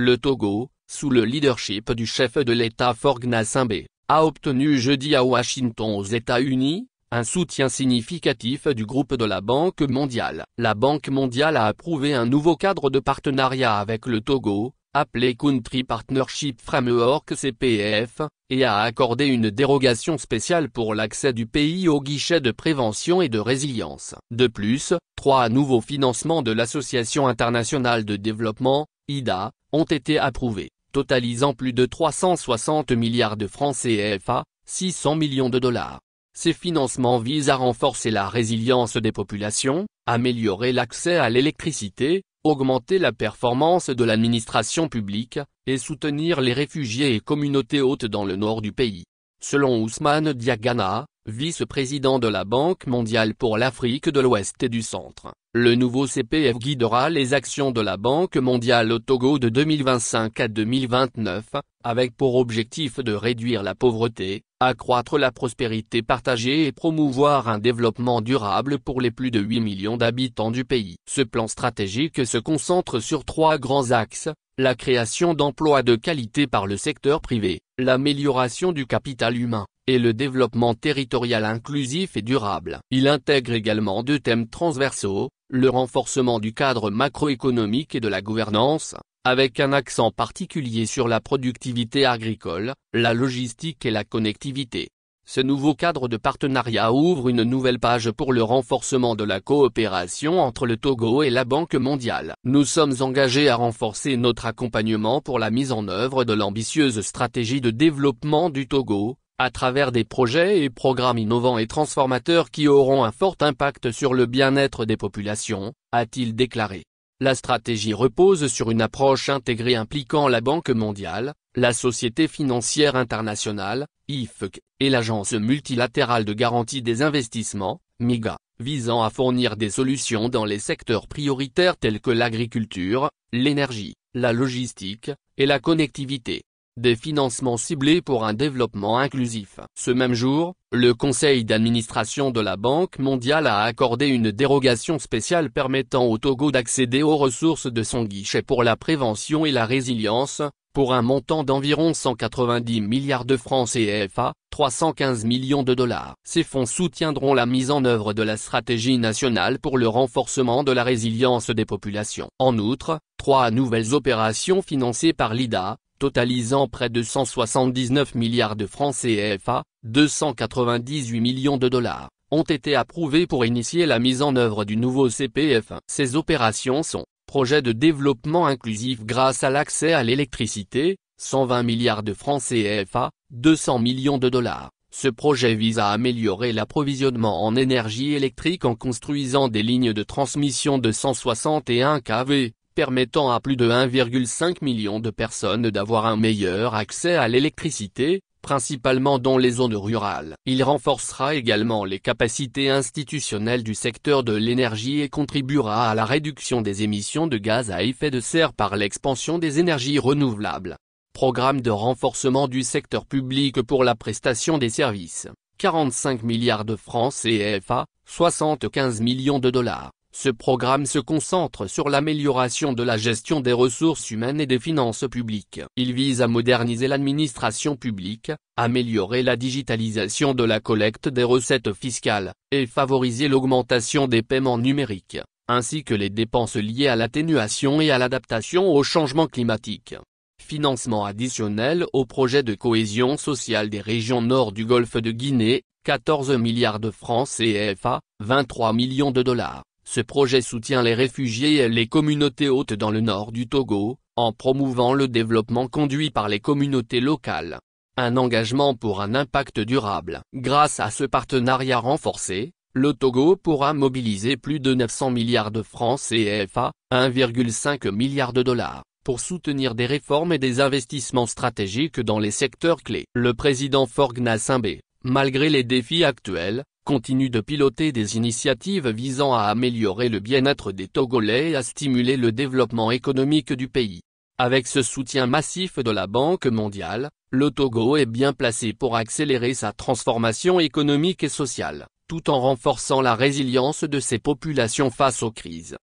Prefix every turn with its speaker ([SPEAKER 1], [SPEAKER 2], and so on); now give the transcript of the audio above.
[SPEAKER 1] Le Togo, sous le leadership du chef de l'État Faure Gnassingbé, a obtenu jeudi à Washington aux États-Unis, un soutien significatif du groupe de la Banque mondiale. La Banque mondiale a approuvé un nouveau cadre de partenariat avec le Togo, appelé Country Partnership Framework CPF, et a accordé une dérogation spéciale pour l'accès du pays aux guichets de prévention et de résilience. De plus, 3 nouveaux financements de l'Association internationale de développement, IDA, ont été approuvés, totalisant plus de 360 milliards de francs CFA, 600 millions de dollars. Ces financements visent à renforcer la résilience des populations, améliorer l'accès à l'électricité, augmenter la performance de l'administration publique, et soutenir les réfugiés et communautés hôtes dans le nord du pays. Selon Ousmane Diagana, vice-président de la Banque mondiale pour l'Afrique de l'Ouest et du Centre, le nouveau CPF guidera les actions de la Banque mondiale au Togo de 2025 à 2029, avec pour objectif de réduire la pauvreté, accroître la prospérité partagée et promouvoir un développement durable pour les plus de 8 millions d'habitants du pays. Ce plan stratégique se concentre sur 3 grands axes: la création d'emplois de qualité par le secteur privé, l'amélioration du capital humain, et le développement territorial inclusif et durable. Il intègre également 2 thèmes transversaux, le renforcement du cadre macroéconomique et de la gouvernance, avec un accent particulier sur la productivité agricole, la logistique et la connectivité. Ce nouveau cadre de partenariat ouvre une nouvelle page pour le renforcement de la coopération entre le Togo et la Banque mondiale. Nous sommes engagés à renforcer notre accompagnement pour la mise en œuvre de l'ambitieuse stratégie de développement du Togo, à travers des projets et programmes innovants et transformateurs qui auront un fort impact sur le bien-être des populations, a-t-il déclaré. La stratégie repose sur une approche intégrée impliquant la Banque mondiale, la Société financière internationale, IFC, et l'Agence multilatérale de garantie des investissements, MIGA, visant à fournir des solutions dans les secteurs prioritaires tels que l'agriculture, l'énergie, la logistique, et la connectivité. Des financements ciblés pour un développement inclusif. Ce même jour, le conseil d'administration de la Banque mondiale a accordé une dérogation spéciale permettant au Togo d'accéder aux ressources de son guichet pour la prévention et la résilience, pour un montant d'environ 190 milliards de francs CFA, 315 millions de dollars. Ces fonds soutiendront la mise en œuvre de la stratégie nationale pour le renforcement de la résilience des populations. En outre, 3 nouvelles opérations financées par l'IDA, totalisant près de 179 milliards de francs CFA, 298 millions de dollars, ont été approuvées pour initier la mise en œuvre du nouveau CPF. Ces opérations sont: projet de développement inclusif grâce à l'accès à l'électricité, 120 milliards de francs CFA, 200 millions de dollars. Ce projet vise à améliorer l'approvisionnement en énergie électrique en construisant des lignes de transmission de 161 kV. Permettant à plus de 1,5 million de personnes d'avoir un meilleur accès à l'électricité, principalement dans les zones rurales. Il renforcera également les capacités institutionnelles du secteur de l'énergie et contribuera à la réduction des émissions de gaz à effet de serre par l'expansion des énergies renouvelables. Programme de renforcement du secteur public pour la prestation des services, 45 milliards de francs CFA, 75 millions de dollars. Ce programme se concentre sur l'amélioration de la gestion des ressources humaines et des finances publiques. Il vise à moderniser l'administration publique, améliorer la digitalisation de la collecte des recettes fiscales, et favoriser l'augmentation des paiements numériques, ainsi que les dépenses liées à l'atténuation et à l'adaptation au changement climatique. Financement additionnel au projet de cohésion sociale des régions nord du golfe de Guinée, 14 milliards de francs CFA, 23 millions de dollars. Ce projet soutient les réfugiés et les communautés hôtes dans le nord du Togo, en promouvant le développement conduit par les communautés locales. Un engagement pour un impact durable. Grâce à ce partenariat renforcé, le Togo pourra mobiliser plus de 900 milliards de francs CFA, 1,5 milliard de dollars, pour soutenir des réformes et des investissements stratégiques dans les secteurs clés. Le président Faure Gnassingbé, malgré les défis actuels, continue de piloter des initiatives visant à améliorer le bien-être des Togolais et à stimuler le développement économique du pays. Avec ce soutien massif de la Banque mondiale, le Togo est bien placé pour accélérer sa transformation économique et sociale, tout en renforçant la résilience de ses populations face aux crises.